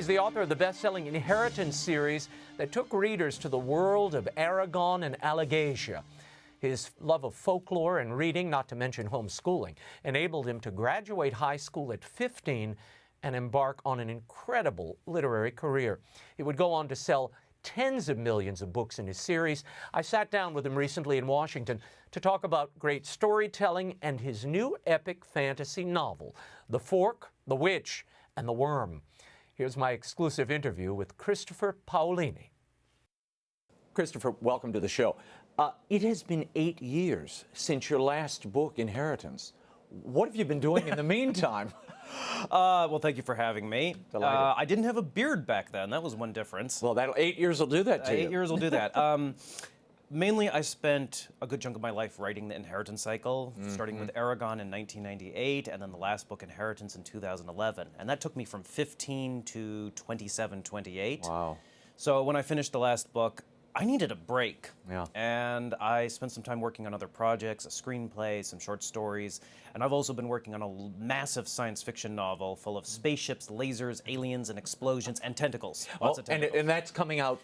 He's the author of the best-selling Inheritance series that took readers to the world of Aragon and Alagaësia. His love of folklore and reading, not to mention homeschooling, enabled him to graduate high school at 15 and embark on an incredible literary career. He would go on to sell tens of millions of books in his series. I sat down with him recently in Washington to talk about great storytelling and his new epic fantasy novel, The Fork, the Witch, and the Worm. Here's my exclusive interview with Christopher Paolini. Christopher, welcome to the show. It has been 8 years since your last book, Inheritance. What have you been doing in the meantime? Well, thank you for having me. I didn't have a beard back then. That was one difference. Well, 8 years will do that to you. 8 years will do that. Mainly, I spent a good chunk of my life writing the Inheritance cycle, starting with Aragon in 1998, and then the last book, Inheritance, in 2011. And that took me from 15 to 27, 28. Wow. So when I finished the last book, I needed a break. Yeah. And I spent some time working on other projects, a screenplay, some short stories, and I've also been working on a massive science fiction novel full of spaceships, lasers, aliens, and explosions, and tentacles. Lots of tentacles. And that's coming out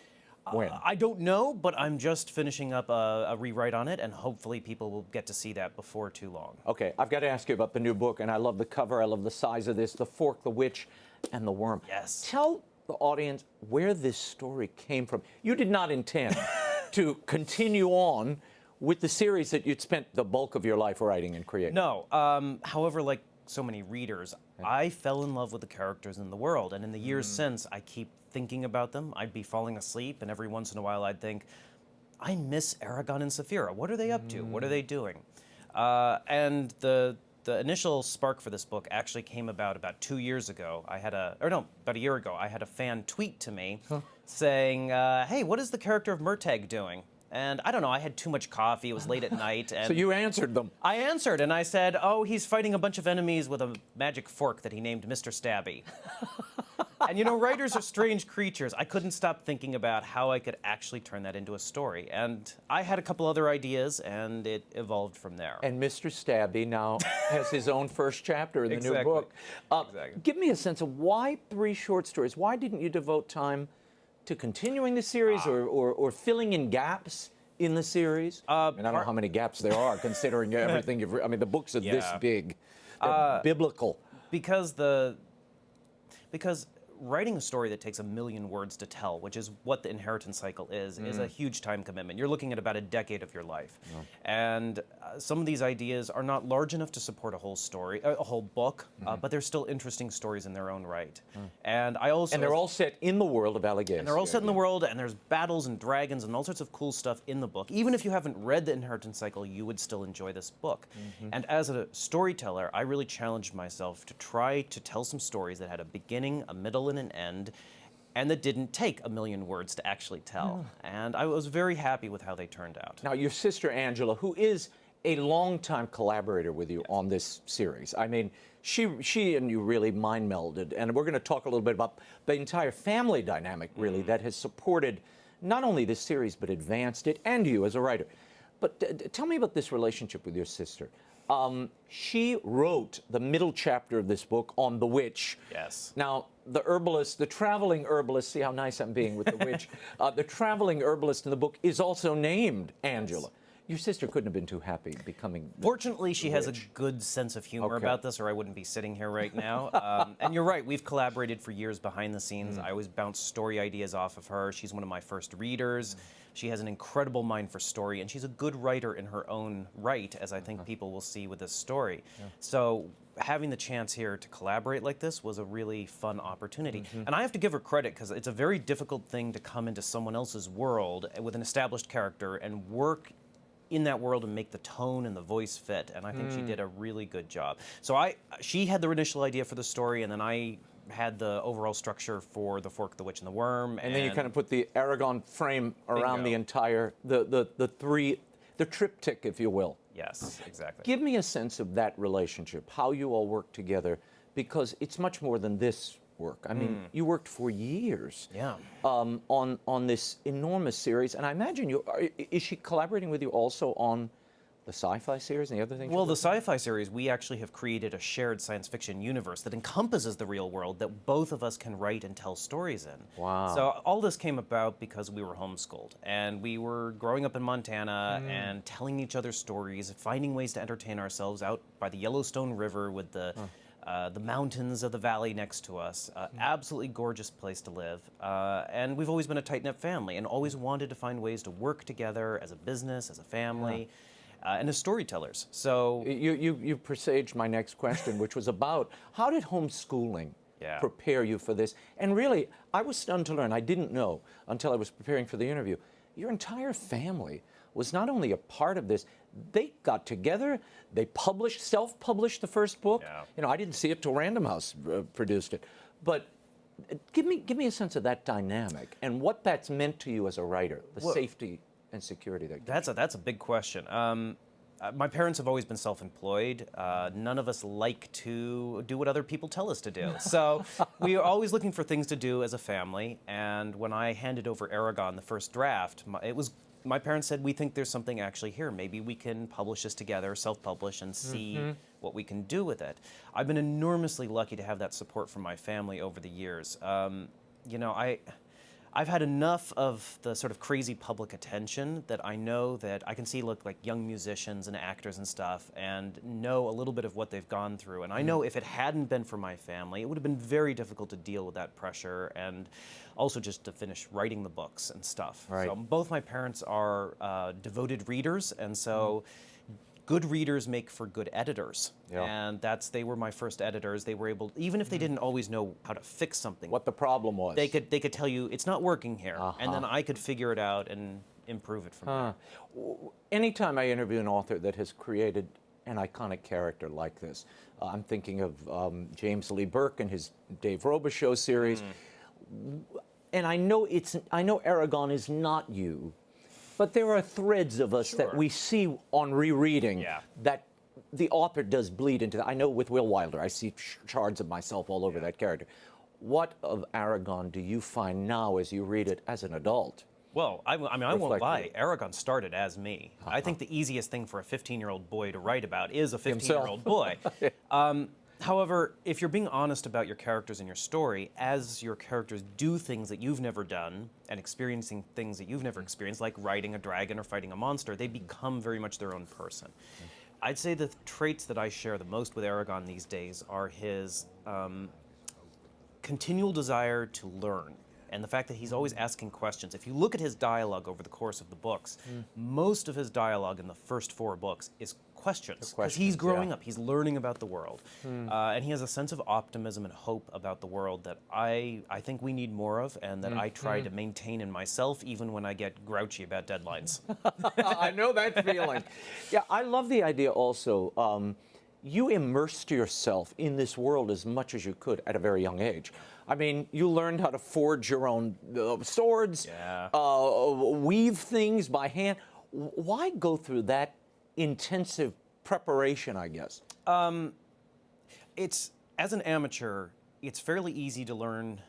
when? I don't know, but I'm just finishing up a rewrite on it, and hopefully people will get to see that before too long. Okay, I've got to ask you about the new book, and I love the cover, I love the size of this, The Fork, the Witch, and the Worm. Yes. Tell the audience where this story came from. You did not intend to continue on with the series that you'd spent the bulk of your life writing and creating. No. However, like so many readers, I fell in love with the characters in the world, and in the years since, I keep thinking about them. I'd be falling asleep, and every once in a while I'd think, I miss Aragon and Saphira. What are they up to? What are they doing? And the initial spark for this book actually came about 2 years ago. About a year ago, I had a fan tweet to me saying, hey, what is the character of Murtagh doing? And I don't know, I had too much coffee, it was late at night. And so you answered them. I answered, and I said, oh, he's fighting a bunch of enemies with a magic fork that he named Mr. Stabby. And you know, writers are strange creatures. I couldn't stop thinking about how I could actually turn that into a story. And I had a couple other ideas, and it evolved from there. And Mr. Stabby now has his own first chapter in the new book. Exactly. Give me a sense of why 3 short stories? Why didn't you devote time to continuing the series or filling in gaps in the series? And I don't know how many gaps there are, considering everything you've I mean, the books are this big. They're biblical. Because writing a story that takes 1 million words to tell, which is what the Inheritance cycle is a huge time commitment. You're looking at about a decade of your life. And some of these ideas are not large enough to support a whole story, a whole book, but they're still interesting stories in their own right. And they're all set in the world of Alagaësia. And they're all set in the world, and there's battles and dragons and all sorts of cool stuff in the book. Even if you haven't read the Inheritance cycle, you would still enjoy this book. And as a storyteller, I really challenged myself to try to tell some stories that had a beginning, a middle, and an end, and that didn't take 1 million words to actually tell. And I was very happy with how they turned out. Now, your sister Angela, who is a longtime collaborator with you on this series, I mean, she and you really mind melded, and we're going to talk a little bit about the entire family dynamic, really, that has supported not only this series, but advanced it, and you as a writer. But tell me about this relationship with your sister. She wrote the middle chapter of this book on the witch. Yes. Now, the herbalist, the traveling herbalist, see how nice I'm being with the witch, the traveling herbalist in the book is also named Angela. Yes. Your sister couldn't have been too happy becoming Fortunately, she has a good sense of humor about this, or I wouldn't be sitting here right now. And you're right, we've collaborated for years behind the scenes. I always bounce story ideas off of her. She's one of my first readers. She has an incredible mind for story, and she's a good writer in her own right, as I think people will see with this story. So having the chance here to collaborate like this was a really fun opportunity. And I have to give her credit, because it's a very difficult thing to come into someone else's world with an established character and work in that world and make the tone and the voice fit, and I think she did a really good job. So she had the initial idea for the story, and then I had the overall structure for The Fork, the Witch, and the Worm. And then you kind of put the Aragon frame around the entire, the triptych, if you will. Yes, exactly. Give me a sense of that relationship, how you all work together, because it's much more than this work. I mean, you worked for years on this enormous series, and I imagine is she collaborating with you also on The sci-fi series and the other things? Well, the sci-fi series, we actually have created a shared science fiction universe that encompasses the real world that both of us can write and tell stories in. Wow. So all this came about because we were homeschooled, and we were growing up in Montana and telling each other stories, finding ways to entertain ourselves out by the Yellowstone River with the mountains of the valley next to us. Absolutely gorgeous place to live. And we've always been a tight-knit family and always wanted to find ways to work together as a business, as a family. And as storytellers. So you presaged my next question, which was about how did homeschooling prepare you for this? And really, I was stunned to learn, I didn't know until I was preparing for the interview, your entire family was not only a part of this, they got together, they published, self-published the first book. You know, I didn't see it till Random House produced it. But give me a sense of that dynamic and what that's meant to you as a writer, the safety and security that that's a big question. My parents have always been self-employed. None of us like to do what other people tell us to do. So we are always looking for things to do as a family. And when I handed over Aragon, the first draft, my parents said, we think there's something actually here. Maybe we can publish this together, self-publish, and see what we can do with it. I've been enormously lucky to have that support from my family over the years. You know, I've had enough of the sort of crazy public attention that I know that I can see like young musicians and actors and stuff and know a little bit of what they've gone through. And I know if it hadn't been for my family, it would have been very difficult to deal with that pressure and also just to finish writing the books and stuff. Right. So both my parents are devoted readers, and so good readers make for good editors. And they were my first editors. They were able, even if they didn't always know how to fix something, what the problem was. They could tell you it's not working here, and then I could figure it out and improve it from there. Anytime I interview an author that has created an iconic character like this, I'm thinking of James Lee Burke and his Dave Robichaux series, and I know Aragon is not you. But there are threads of us that we see on rereading that the author does bleed into that. I know with Will Wilder, I see shards of myself all over that character. What of Aragon do you find now as you read it as an adult? Well, I mean, I won't lie. Aragon started as me. I think the easiest thing for a 15-year-old boy to write about is a 15-year-old boy. However, if you're being honest about your characters and your story, as your characters do things that you've never done and experiencing things that you've never experienced, like riding a dragon or fighting a monster, they become very much their own person. I'd say the traits that I share the most with Aragon these days are his continual desire to learn and the fact that he's always asking questions. If you look at his dialogue over the course of the books, most of his dialogue in the first 4 books is questions, because he's growing up, he's learning about the world, and he has a sense of optimism and hope about the world that I think we need more of, and that I try to maintain in myself even when I get grouchy about deadlines. I know that feeling. Yeah, I love the idea also. You immersed yourself in this world as much as you could at a very young age. I mean, you learned how to forge your own swords, weave things by hand. Why go through that intensive preparation, I guess? It's, as an amateur, it's fairly easy to learn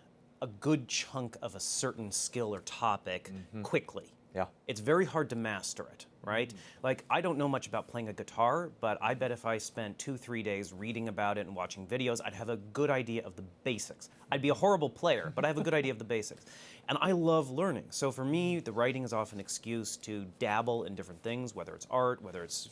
a good chunk of a certain skill or topic quickly. It's very hard to master it, right? Like, I don't know much about playing a guitar, but I bet if I spent 2-3 days reading about it and watching videos, I'd have a good idea of the basics. I'd be a horrible player, but I have a good idea of the basics. And I love learning. So for me, the writing is often an excuse to dabble in different things, whether it's art, whether it's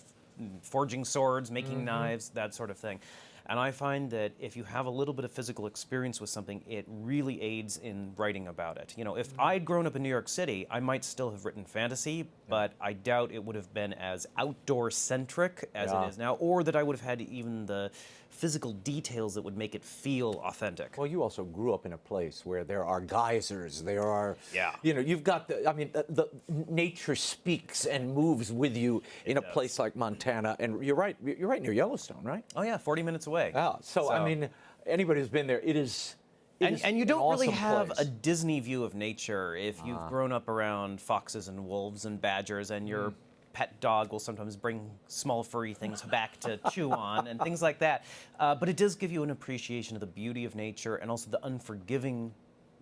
forging swords, making knives, that sort of thing. And I find that if you have a little bit of physical experience with something, it really aids in writing about it. You know, if I'd grown up in New York City, I might still have written fantasy, but I doubt it would have been as outdoor-centric as it is now, or that I would have had even the physical details that would make it feel authentic. Well, you also grew up in a place where there are geysers, there are, you know, you've got the, I mean, the nature speaks and moves with you in a place like Montana, and you're right near Yellowstone, right? Oh yeah, 40 minutes away. Yeah, so I mean, anybody who's been there, it is and you don't awesome really have place. a Disney view of nature if you've grown up around foxes and wolves and badgers, and your pet dog will sometimes bring small furry things back to chew on and things like that. But it does give you an appreciation of the beauty of nature and also the unforgiving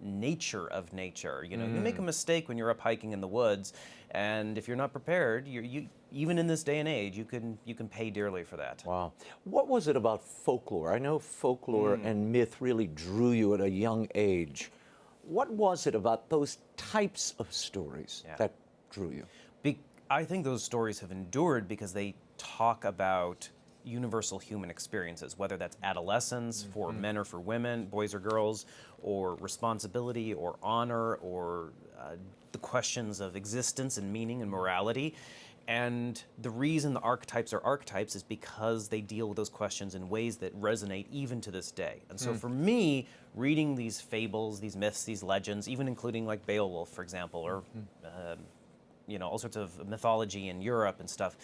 nature of nature. You know, you make a mistake when you're up hiking in the woods, and if you're not prepared, you even in this day and age, you can pay dearly for that. Wow. What was it about folklore? I know folklore and myth really drew you at a young age. What was it about those types of stories that drew you? I think those stories have endured because they talk about universal human experiences, whether that's adolescence for men or for women, boys or girls, or responsibility or honor, or the questions of existence and meaning and morality. And the reason the archetypes are archetypes is because they deal with those questions in ways that resonate even to this day. And so for me, reading these fables, these myths, these legends, even including like Beowulf, for example, or you know, all sorts of mythology in Europe and stuff,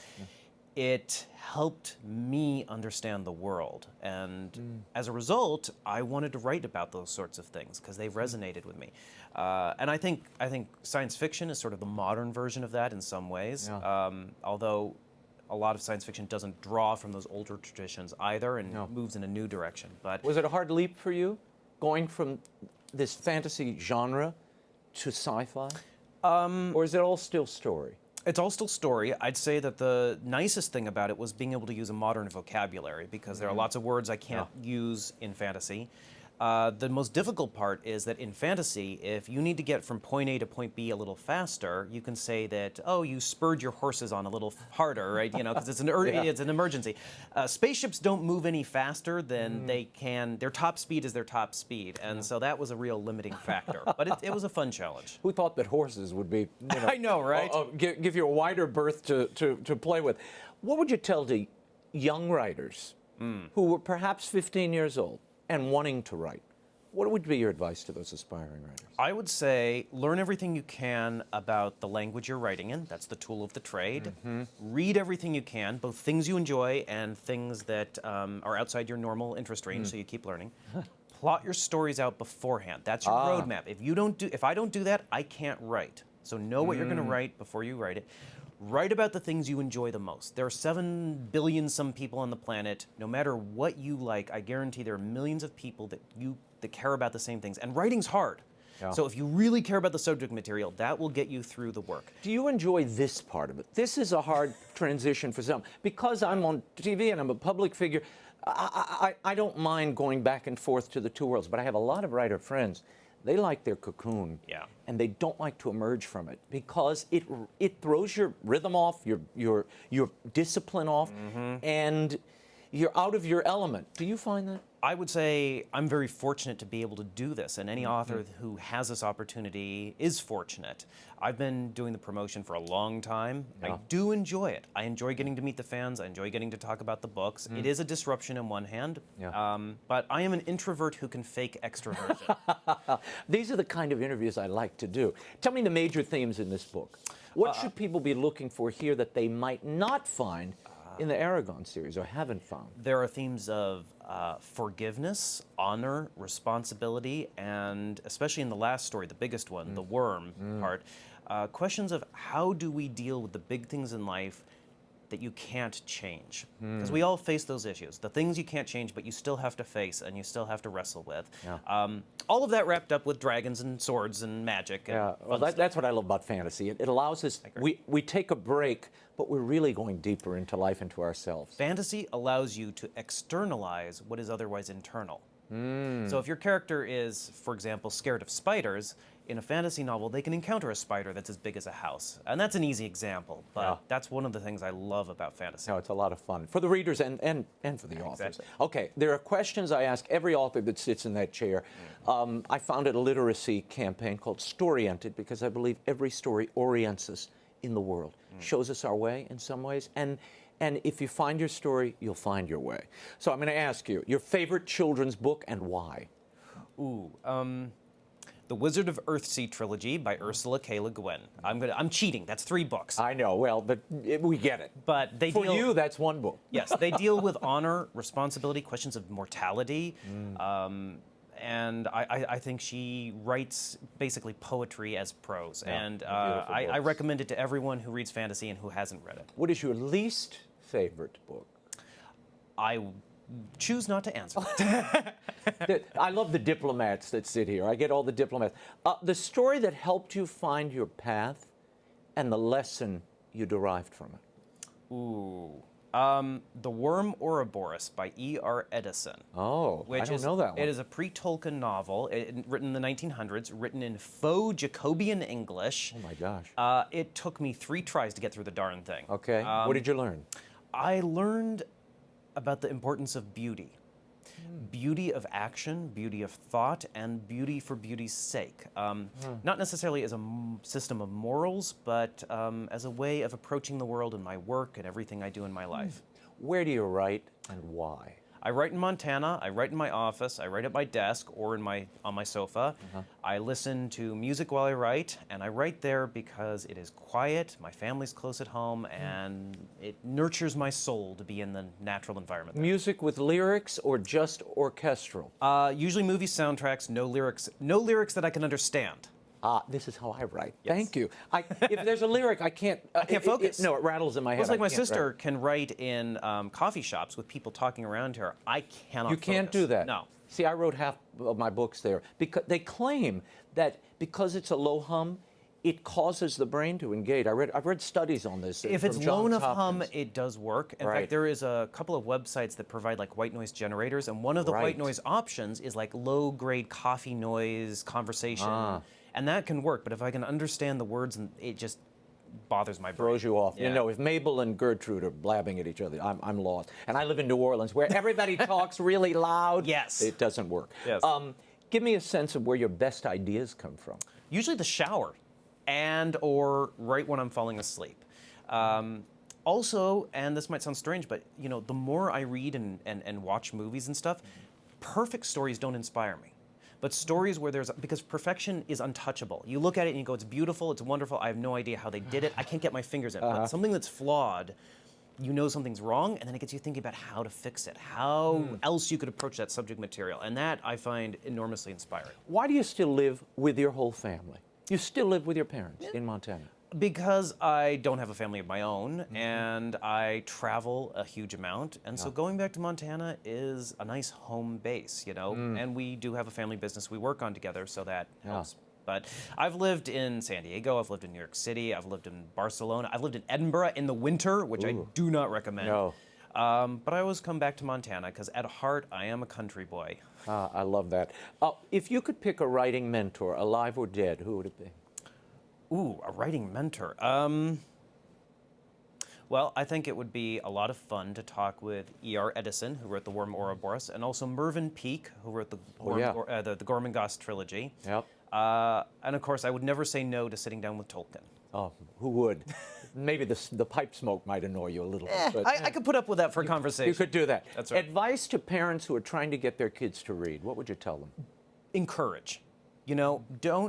it helped me understand the world. And as a result, I wanted to write about those sorts of things because they resonated with me. And I think science fiction is sort of the modern version of that in some ways, although a lot of science fiction doesn't draw from those older traditions either and moves in a new direction. But was it a hard leap for you, going from this fantasy genre to sci-fi? Or is it all still story? It's all still story. I'd say that the nicest thing about it was being able to use a modern vocabulary, because there are lots of words I can't use in fantasy. The most difficult part is that in fantasy, if you need to get from point A to point B a little faster, you can say that, oh, you spurred your horses on a little harder, right? You know, because it's an emergency. Spaceships don't move any faster than they can. Their top speed is their top speed, and so that was a real limiting factor. But it was a fun challenge. Who thought that horses would be, you know, I know, right? Give you a wider berth to play with. What would you tell to young writers who were perhaps 15 years old and wanting to write? What would be your advice to those aspiring writers? I would say learn everything you can about the language you're writing in. That's the tool of the trade. Read everything you can, both things you enjoy and things that are outside your normal interest range, so you keep learning. Plot your stories out beforehand. That's your roadmap. If I don't do that, I can't write. So know what you're going to write before you write it. Write about the things you enjoy the most. There are 7 billion some people on the planet. No matter what you like, I guarantee there are millions of people that care about the same things. And writing's hard. So if you really care about the subject material, that will get you through the work. Do you enjoy this part of it? This is a hard transition for some. Because I'm on TV and I'm a public figure, I don't mind going back and forth to the two worlds. But I have a lot of writer friends. They like their cocoon, and they don't like to emerge from it because it throws your rhythm off, your discipline off, and you're out of your element. Do you find that? I would say I'm very fortunate to be able to do this, and any author who has this opportunity is fortunate. I've been doing the promotion for a long time. I do enjoy it. I enjoy getting to meet the fans. I enjoy getting to talk about the books. It is a disruption in one hand, but I am an introvert who can fake extroversion. These are the kind of interviews I like to do. Tell me the major themes in this book. What should people be looking for here that they might not find in the Aragon series or haven't found? There are themes of forgiveness, honor, responsibility, and especially in the last story, the biggest one, the worm part, questions of how do we deal with the big things in life that you can't change. Because we all face those issues. The things you can't change, but you still have to face and you still have to wrestle with. All of that wrapped up with dragons and swords and magic. And well, that's what I love about fantasy. It allows us, we take a break, but we're really going deeper into life, into ourselves. Fantasy allows you to externalize what is otherwise internal. So if your character is, for example, scared of spiders, in a fantasy novel, they can encounter a spider that's as big as a house. And that's an easy example, but that's one of the things I love about fantasy. No, it's a lot of fun for the readers and for the authors. Okay, there are questions I ask every author that sits in that chair. I founded a literacy campaign called Storyented because I believe every story orients us in the world, shows us our way in some ways, and if you find your story, you'll find your way. So I'm going to ask you, your favorite children's book and why? The Wizard of Earthsea trilogy by Ursula K. Le Guin. I'm cheating. That's 3 books. I know. Well, but we get it. But for you, that's 1 book. Yes, they deal with honor, responsibility, questions of mortality, and I think she writes basically poetry as prose. And I recommend it to everyone who reads fantasy and who hasn't read it. What is your least favorite book? I choose not to answer. I love the diplomats that sit here. I get all the diplomats. The story that helped you find your path and the lesson you derived from it. Ooh. The Worm Ouroboros by E.R. Edison. Oh, I don't know that one. It is a pre-Tolkien novel written in the 1900s, written in faux Jacobean English. Oh my gosh. It took me 3 tries to get through the darn thing. Okay. What did you learn? I learned about the importance of beauty. Beauty of action, beauty of thought, and beauty for beauty's sake. Not necessarily as a system of morals, but as a way of approaching the world in my work and everything I do in my life. Where do you write and why? I write in Montana, I write in my office, I write at my desk or on my sofa. I listen to music while I write, and I write there because it is quiet, my family's close at home, and it nurtures my soul to be in the natural environment there. Music with lyrics or just orchestral? Usually movie soundtracks, no lyrics that I can understand. This is how I write. Yes. Thank you. If there's a lyric, I can't focus. No, it rattles in my head. It's like I my can't sister write. can write in coffee shops with people talking around her. I cannot You can't focus. do that. No. See, I wrote half of my books there because they claim that because it's a low hum, it causes the brain to engage. I've read studies on this. If it's from low Johns enough hum, Hopkins. it does work. In Right. fact, there is a couple of websites that provide like white noise generators, and one of the Right. white noise options is like low-grade coffee noise conversation, Ah. and that can work. But if I can understand the words, and it just bothers my brain. Throws you off. Yeah. You know, if Mabel and Gertrude are blabbing at each other, I'm lost. And I live in New Orleans, where everybody talks really loud. Yes. It doesn't work. Yes. Give me a sense of where your best ideas come from. Usually the shower, and or right when I'm falling asleep. Also, and this might sound strange, but you know, the more I read and watch movies and stuff, perfect stories don't inspire me. But stories where because perfection is untouchable. You look at it and you go, it's beautiful, it's wonderful, I have no idea how they did it, I can't get my fingers in it. But something that's flawed, you know something's wrong, and then it gets you thinking about how to fix it, how else you could approach that subject material. And that I find enormously inspiring. Why do you still live with your whole family? You still live with your parents in Montana? Because I don't have a family of my own, and I travel a huge amount, and so going back to Montana is a nice home base, you know, and we do have a family business we work on together, so that helps. But I've lived in San Diego, I've lived in New York City, I've lived in Barcelona, I've lived in Edinburgh in the winter, which I do not recommend. No. But I always come back to Montana, because at heart, I am a country boy. I love that. If you could pick a writing mentor, alive or dead, who would it be? Ooh, a writing mentor. Well, I think it would be a lot of fun to talk with E.R. Edison, who wrote The Worm Ouroboros, and also Mervyn Peake, who wrote the Gormenghast trilogy. Yep. And of course, I would never say no to sitting down with Tolkien. Oh, who would? Maybe the pipe smoke might annoy you a little bit. But I could put up with that for a conversation. you could do that. That's right. Advice to parents who are trying to get their kids to read, what would you tell them? Encourage. You know,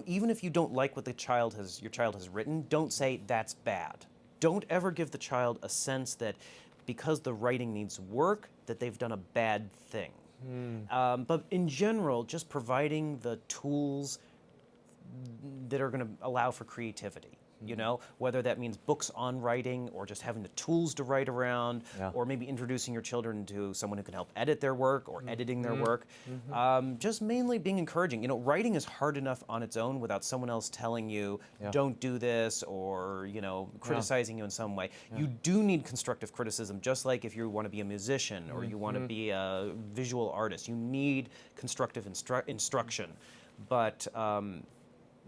even if you don't like what your child has written, don't say that's bad. Don't ever give the child a sense that because the writing needs work, that they've done a bad thing. But in general, just providing the tools that are going to allow for creativity. You know, whether that means books on writing or just having the tools to write around, or maybe introducing your children to someone who can help edit their work or editing their work. Just mainly being encouraging. You know, writing is hard enough on its own without someone else telling you, don't do this, or, you know, criticizing you in some way. You do need constructive criticism, just like if you want to be a musician or you want to be a visual artist. You need constructive instruction. But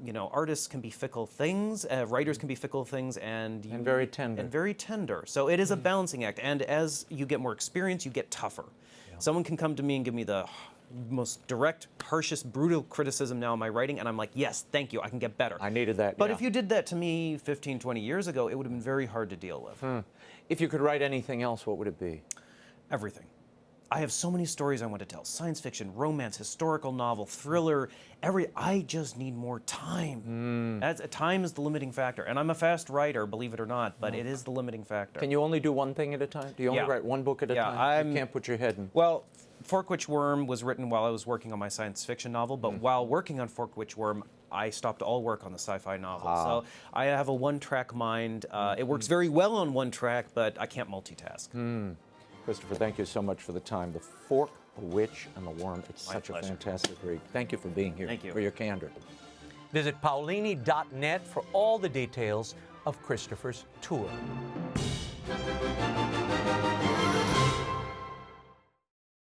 you know, artists can be fickle things, writers can be fickle things, and very tender. And very tender. So it is a balancing act. And as you get more experience, you get tougher. Someone can come to me and give me the most direct, harshest, brutal criticism now in my writing, and I'm like, yes, thank you, I can get better. I needed that. But if you did that to me 15, 20 years ago, it would have been very hard to deal with. If you could write anything else, what would it be? Everything. I have so many stories I want to tell. Science fiction, romance, historical novel, thriller, I just need more time. Time is the limiting factor. And I'm a fast writer, believe it or not, but it is the limiting factor. Can you only do one thing at a time? Do you only write one book at a time? You can't put your head in. Well, Forkwitch Worm was written while I was working on my science fiction novel, but while working on Forkwitch Worm, I stopped all work on the sci-fi novel. So I have a one-track mind. It works very well on one track, but I can't multitask. Christopher, thank you so much for the time. The Fork, the Witch, and the Worm. It's My such pleasure. a fantastic read. Thank you for being here. Thank you. For your candor. Visit paolini.net for all the details of Christopher's tour.